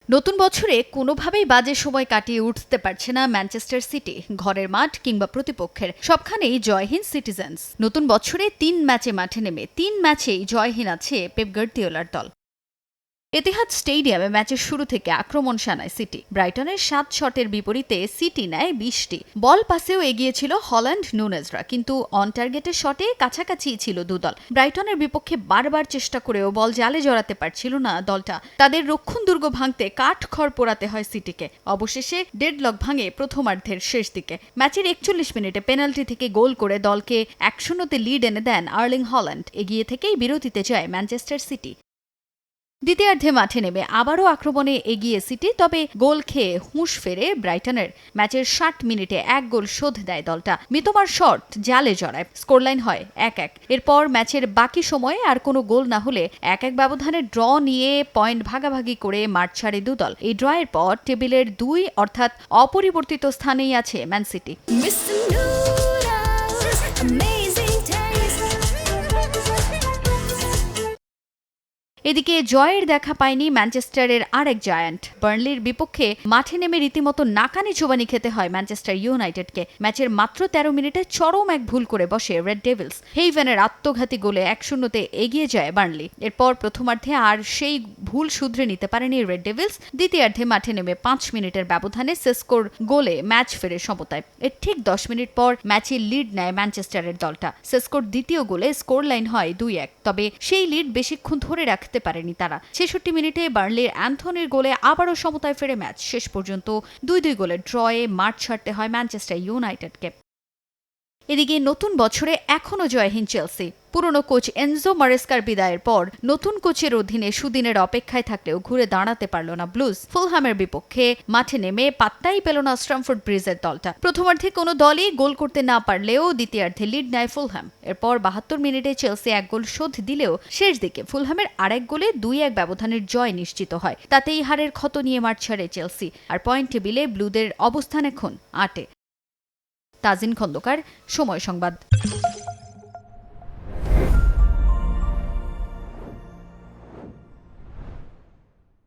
নতুন বছরে কোনোভাবেই বাজে সময় কাটিয়ে উঠতে পারছে না ম্যানচেস্টার সিটি। ঘরের মাঠ কিংবা প্রতিপক্ষের সবখানেই জয়হীন সিটিজেন্স। নতুন বছরে ৩ ম্যাচে মাঠে নেমে ৩ ম্যাচেই জয়হীন আছে পেপ গার্দিওলার দল। এতিহাদ স্টেডিয়ামে ম্যাচের শুরু থেকে আক্রমণ শানায় সিটি। ব্রাইটনের ৭ শটের বিপরীতে সিটি নেয় ২০টি। বল পাসেও এগিয়ে ছিল হল্যান্ড নুনেজরা, কিন্তু অন টার্গেটের শটে কাছাকাছি ছিল দুদল। ব্রাইটনের বিপক্ষে বারবার চেষ্টা করেও বল জালে জড়াতে পারছিল না দলটা। তাদের রক্ষণ দুর্গ ভাঙতে কাঠখড় পোড়াতে হয় সিটিকে। অবশেষে ডেডলক ভাঙে প্রথমার্ধের শেষ দিকে। ম্যাচের ৪১ মিনিটে পেনাল্টি থেকে গোল করে দলকে ১-০ লিড এনে দেন আর্লিং হল্যান্ড। এগিয়ে থেকেই বিরতিতে যায় ম্যানচেস্টার সিটি। দ্বিতীয়ার্ধে মাঠে নেমে আবারও আক্রমণে এগিয়ে সিটি, তবে গোল খেয়ে হুঁশ ফেরে ব্রাইটনের। ম্যাচের ৬০ মিনিটে ১ গোল শোধ দেয় দলটা। মিতোমার শট জালে জড়ায়, স্কোরলাইন হয় ১-১। এরপর ম্যাচের বাকি সময়ে আর কোনো গোল না হলে ১-১ ব্যবধানে ড্র নিয়ে পয়েন্ট ভাগাভাগি করে মাঠ ছাড়ে দুদল। এই ড্রয়ের পর টেবিলের ২ অর্থাৎ অপরিবর্তিত স্থানেই আছে ম্যান সিটি। এদিকে জয়ের দেখা পায়নি ম্যানচেস্টারের আরেক জায়ান্ট। বার্নলির বিপক্ষে মাঠে নেমে রীতিমতো নাকানি চোবানি খেতে হয় ম্যানচেস্টার ইউনাইটেডকে। ম্যাচের মাত্র ১৩ মিনিটে চরম এক ভুল করে বসে রেড ডেভিলস। হেইভেনের আত্মঘাতী গোলে ১-০ এগিয়ে যায় বার্নলি। এরপর প্রথমার্ধে আর সেই ভুল শুধরে নিতে পারেনি রেড ডেভিলস। দ্বিতীয়ার্ধে মাঠে নেমে ৫ মিনিটের ব্যবধানে সেস্কোর গোলে ম্যাচ ফেরে সমতায়। এর ঠিক ১০ মিনিট পর ম্যাচে লিড নেয় ম্যানচেস্টারের দলটা। সেস্কোর দ্বিতীয় গোলে স্কোর লাইন হয় ২-১। তবে সেই লিড বেশিক্ষণ ধরে রাখতে পারেনি তারা। ৬৬ মিনিটে বার্নলির অ্যান্থনির গোলে আবারও সমতায় ফেরে ম্যাচ। শেষ পর্যন্ত ২-২ গোলের ড্রয়ে মাঠ ছাড়তে হয় ম্যানচেস্টার ইউনাইটেডকে। এদিকে নতুন বছরে এখনও জয়হীন চেলসি। পুরনো কোচ এনজো মারেস্কার বিদায়ের পর নতুন কোচের অধীনে সুদিনের অপেক্ষায় থাকলেও ঘুরে দাঁড়াতে পারল না ব্লুজ। ফুলহ্যামের বিপক্ষে মাঠে নেমে পাত্তাই পেল না স্ট্যামফোর্ড ব্রিজের দলটা। প্রথমার্ধে কোনো দলই গোল করতে না পারলেও দ্বিতীয়ার্ধে লিড নেয় ফুলহ্যাম। এরপর ৭২ মিনিটে চেলসি ১ গোল শোধ দিলেও শেষ দিকে ফুলহ্যামের আরেক গোলে ২-১ ব্যবধানের জয় নিশ্চিত হয়। তাতেই হারের ক্ষত নিয়ে মাঠ ছাড়ে চেলসি। আর পয়েন্ট টেবিলে ব্লুদের অবস্থান এখন ৮-এ। তাজিন খন্দকার, সময় সংবাদ।